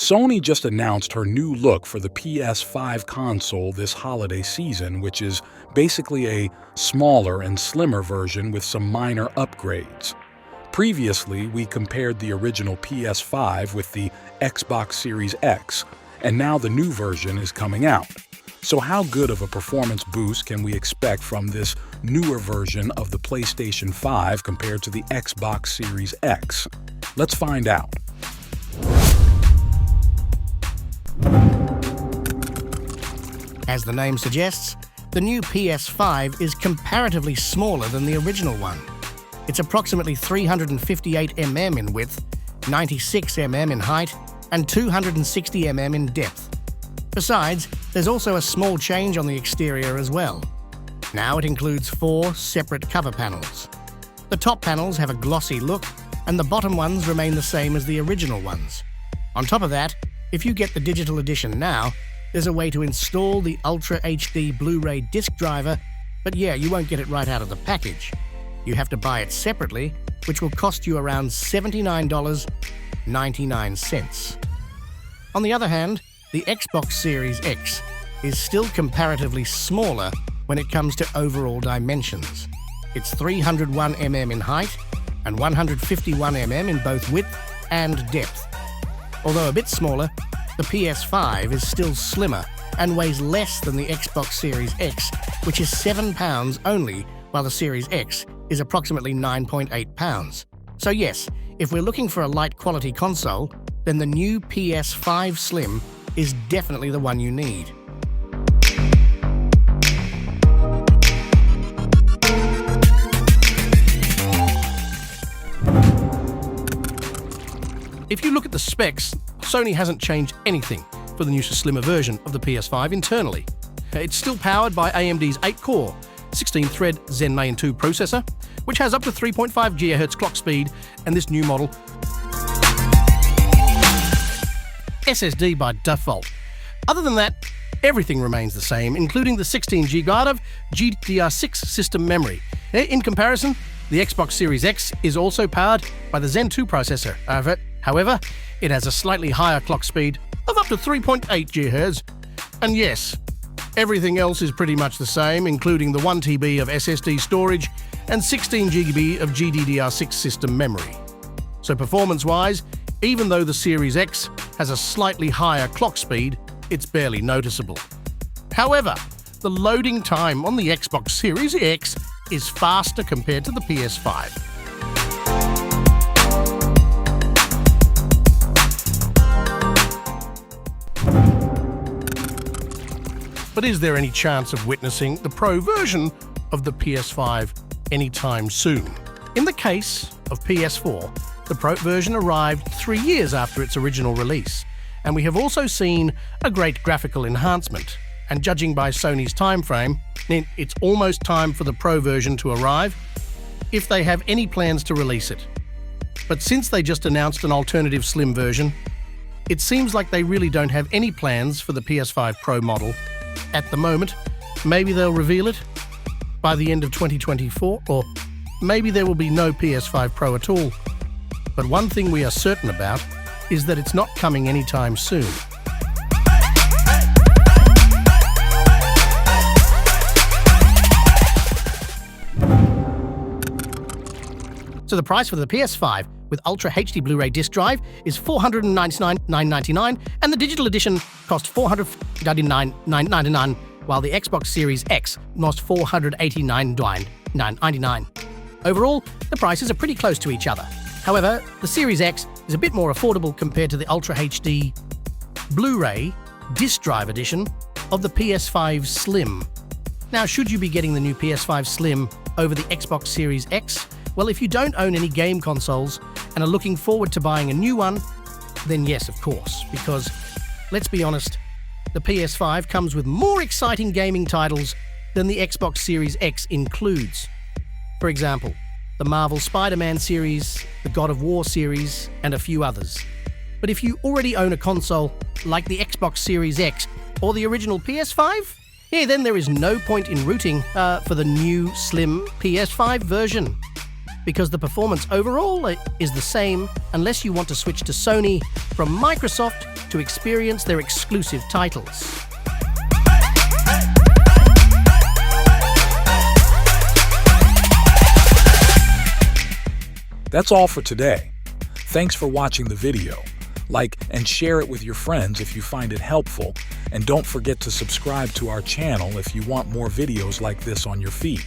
Sony just announced her new look for the PS5 console this holiday season, which is basically a smaller and slimmer version with some minor upgrades. Previously, we compared the original PS5 with the Xbox Series X, and now the new version is coming out. So how good of a performance boost can we expect from this newer version of the PlayStation 5 compared to the Xbox Series X? Let's find out. As the name suggests, the new PS5 is comparatively smaller than the original one. It's approximately 358 mm in width, 96 mm in height, and 260 mm in depth. Besides, there's also a small change on the exterior as well. Now it includes 4 separate cover panels. The top panels have a glossy look, and the bottom ones remain the same as the original ones. On top of that, if you get the digital edition now, there's a way to install the Ultra HD Blu-ray disc driver, but yeah, you won't get it right out of the package. You have to buy it separately, which will cost you around $79.99. On the other hand, the Xbox Series X is still comparatively smaller when it comes to overall dimensions. It's 301 mm in height and 151 mm in both width and depth. Although a bit smaller, the PS5 is still slimmer and weighs less than the Xbox Series X, which is 7 pounds only, while the Series X is approximately 9.8 pounds. So yes, if we're looking for a light quality console, then the new PS5 Slim is definitely the one you need. If you look at the specs, Sony hasn't changed anything for the new slimmer version of the PS5 internally. It's still powered by AMD's 8-core, 16-thread Zen 9 2 processor, which has up to 3.5 GHz clock speed, and this new model SSD by default. Other than that, everything remains the same, including the 16GB of GDDR6 system memory. In comparison, the Xbox Series X is also powered by the Zen 2 processor. However, it has a slightly higher clock speed of up to 3.8 GHz. And yes, everything else is pretty much the same, including the 1 TB of SSD storage and 16 GB of GDDR6 system memory. So performance-wise, even though the Series X has a slightly higher clock speed, it's barely noticeable. However, the loading time on the Xbox Series X is faster compared to the PS5. But is there any chance of witnessing the Pro version of the PS5 anytime soon? In the case of PS4, the Pro version arrived 3 years after its original release, and we have also seen a great graphical enhancement. And judging by Sony's timeframe, it's almost time for the Pro version to arrive, if they have any plans to release it. But since they just announced an alternative slim version, it seems like they really don't have any plans for the PS5 Pro model at the moment. Maybe they'll reveal it by the end of 2024, or maybe there will be no PS5 Pro at all. But one thing we are certain about is that it's not coming anytime soon. So the price for the PS5 with Ultra HD Blu-ray disc drive is $499.99, and the digital edition cost $499.99, while the Xbox Series X cost $489.99. Overall, the prices are pretty close to each other. However, the Series X is a bit more affordable compared to the Ultra HD Blu-ray disc drive edition of the PS5 Slim. Now, should you be getting the new PS5 Slim over the Xbox Series X? Well, if you don't own any game consoles and are looking forward to buying a new one, then yes, of course, because, let's be honest, the PS5 comes with more exciting gaming titles than the Xbox Series X includes. For example, the Marvel Spider-Man series, the God of War series, and a few others. But if you already own a console like the Xbox Series X or the original PS5, then there is no point in rooting for the new slim PS5 version, because the performance overall is the same unless you want to switch to Sony from Microsoft to to experience their exclusive titles. That's all for today. Thanks for watching the video. Like and share it with your friends if you find it helpful, and don't forget to subscribe to our channel if you want more videos like this on your feed.